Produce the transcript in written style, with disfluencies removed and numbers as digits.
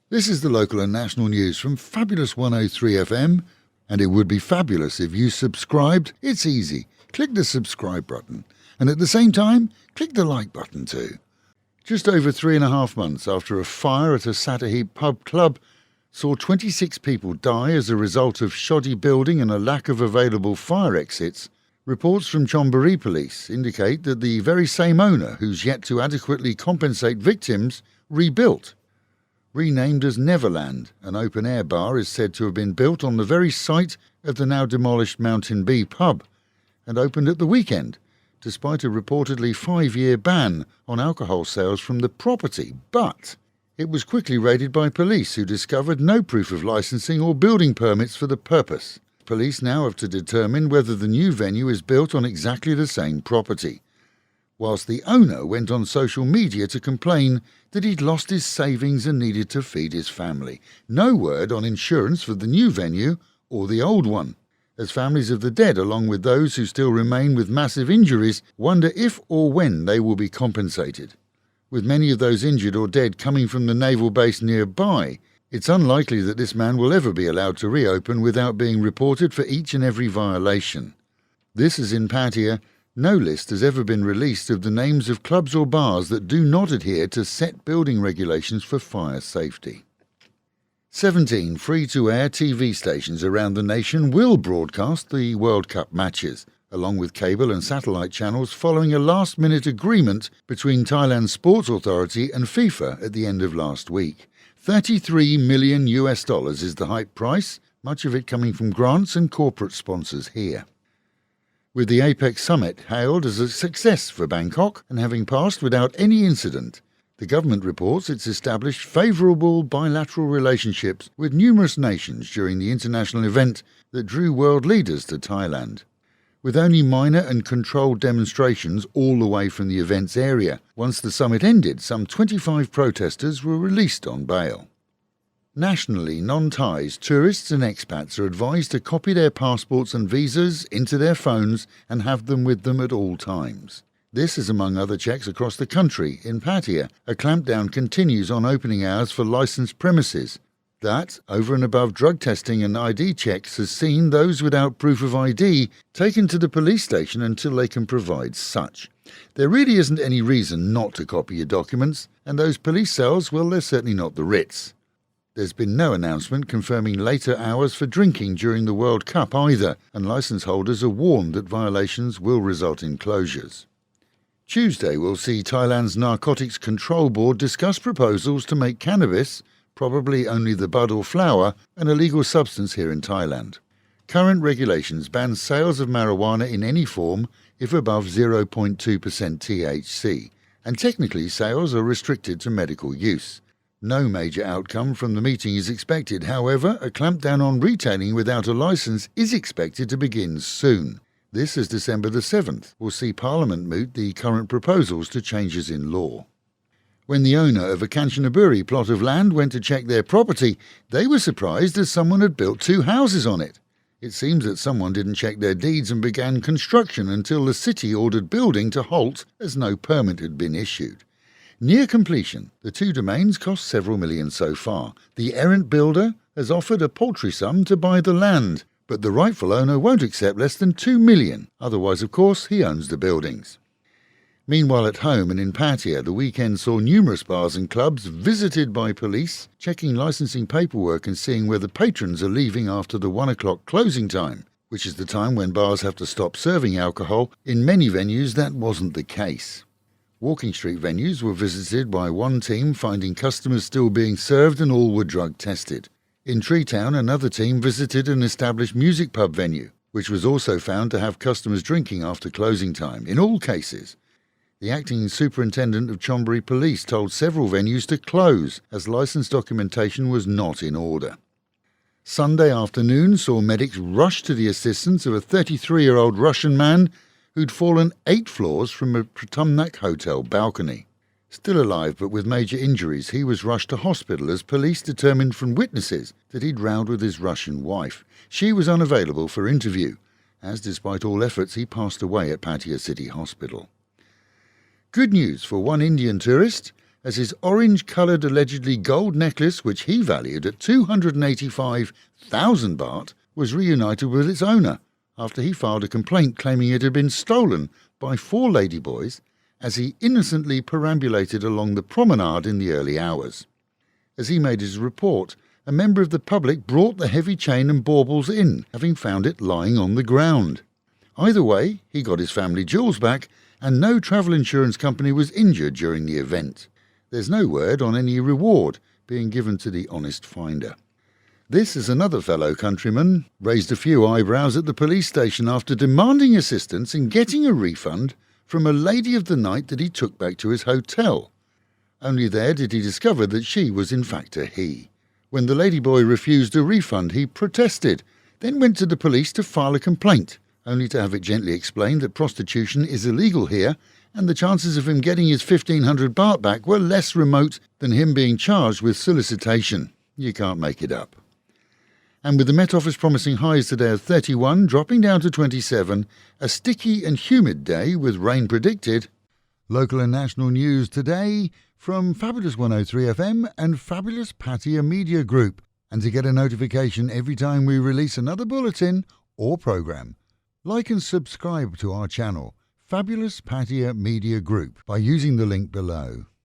This is the local and national news from Fabulous 103 FM, and it would be fabulous if you subscribed. It's easy. Click the subscribe button, and at the same time, click the like button too. Just over 3.5 months after a fire at a Sattahip pub club saw 26 people die as a result of shoddy building and a lack of available fire exits, reports from Kanchanaburi police indicate that the very same owner who's yet to adequately compensate victims rebuilt. Renamed as Neverland, an open-air bar is said to have been built on the very site of the now demolished Mountain Bee pub and opened at the weekend, despite a reportedly 5-year ban on alcohol sales from the property. But it was quickly raided by police, who discovered no proof of licensing or building permits for the purpose. Police now have to determine whether the new venue is built on exactly the same property, whilst the owner went on social media to complain that he'd lost his savings and needed to feed his family. No word on insurance for the new venue or the old one, as families of the dead, along with those who still remain with massive injuries, wonder if or when they will be compensated. With many of those injured or dead coming from the naval base nearby, it's unlikely that this man will ever be allowed to reopen without being reported for each and every violation. This is in Pattaya. No list has ever been released of the names of clubs or bars that do not adhere to set building regulations for fire safety. 17 free-to-air TV stations around the nation will broadcast the World Cup matches, along with cable and satellite channels, following a last-minute agreement between Thailand's Sports Authority and FIFA at the end of last week. $33 million is the hype price, much of it coming from grants and corporate sponsors here. With the APEC summit hailed as a success for Bangkok and having passed without any incident, the government reports it's established favourable bilateral relationships with numerous nations during the international event that drew world leaders to Thailand. With only minor and controlled demonstrations all the way from the event's area, once the summit ended, some 25 protesters were released on bail. Nationally, non-Thais, tourists and expats are advised to copy their passports and visas into their phones and have them with them at all times. This is among other checks across the country. In Pattaya, a clampdown continues on opening hours for licensed premises. That, over and above drug testing and ID checks, has seen those without proof of ID taken to the police station until they can provide such. There really isn't any reason not to copy your documents, and those police cells, well, they're certainly not the Ritz. There's been no announcement confirming later hours for drinking during the World Cup either, and licence holders are warned that violations will result in closures. Tuesday will see Thailand's Narcotics Control Board discuss proposals to make cannabis, probably only the bud or flower, an illegal substance here in Thailand. Current regulations ban sales of marijuana in any form if above 0.2% THC, and technically sales are restricted to medical use. No major outcome from the meeting is expected. However, a clampdown on retailing without a licence is expected to begin soon. This, as December the 7th, will see Parliament moot the current proposals to changes in law. When the owner of a Kanchanaburi plot of land went to check their property, they were surprised as someone had built 2 houses on it. It seems that someone didn't check their deeds and began construction until the city ordered building to halt as no permit had been issued. Near completion, the 2 domains cost several million so far. The errant builder has offered a paltry sum to buy the land, but the rightful owner won't accept less than $2 million. Otherwise, of course, he owns the buildings. Meanwhile, at home and in Pattaya, the weekend saw numerous bars and clubs visited by police, checking licensing paperwork and seeing whether patrons are leaving after the 1 o'clock closing time, which is the time when bars have to stop serving alcohol. In many venues, that wasn't the case. Walking street venues were visited by one team, finding customers still being served and all were drug tested. In Treetown, another team visited an established music pub venue, which was also found to have customers drinking after closing time. In all cases, the acting superintendent of Kanchanaburi Police told several venues to close as licence documentation was not in order. Sunday afternoon saw medics rush to the assistance of a 33-year-old Russian man who'd fallen 8 floors from a Pratumnak hotel balcony. Still alive but with major injuries, he was rushed to hospital as police determined from witnesses that he'd rowed with his Russian wife. She was unavailable for interview, as despite all efforts he passed away at Pattaya City Hospital. Good news for one Indian tourist. as his orange-coloured allegedly gold necklace, which he valued at 285,000 baht, was reunited with its owner after he filed a complaint claiming it had been stolen by 4 ladyboys as he innocently perambulated along the promenade in the early hours. As he made his report, a member of the public brought the heavy chain and baubles in, having found it lying on the ground. Either way, he got his family jewels back, and no travel insurance company was injured during the event. There's no word on any reward being given to the honest finder. This, as another fellow countryman raised a few eyebrows at the police station after demanding assistance in getting a refund from a lady of the night that he took back to his hotel. Only there did he discover that she was in fact a he. When the ladyboy refused a refund, he protested, then went to the police to file a complaint, only to have it gently explained that prostitution is illegal here, and the chances of him getting his 1,500 baht back were less remote than him being charged with solicitation. You can't make it up. And with the Met Office promising highs today of 31, dropping down to 27, a sticky and humid day with rain predicted. Local and national news today from Fabulous 103 FM and Fabulous Pattaya Media Group. And to get a notification every time we release another bulletin or program, like and subscribe to our channel, Fabulous Pattaya Media Group, by using the link below.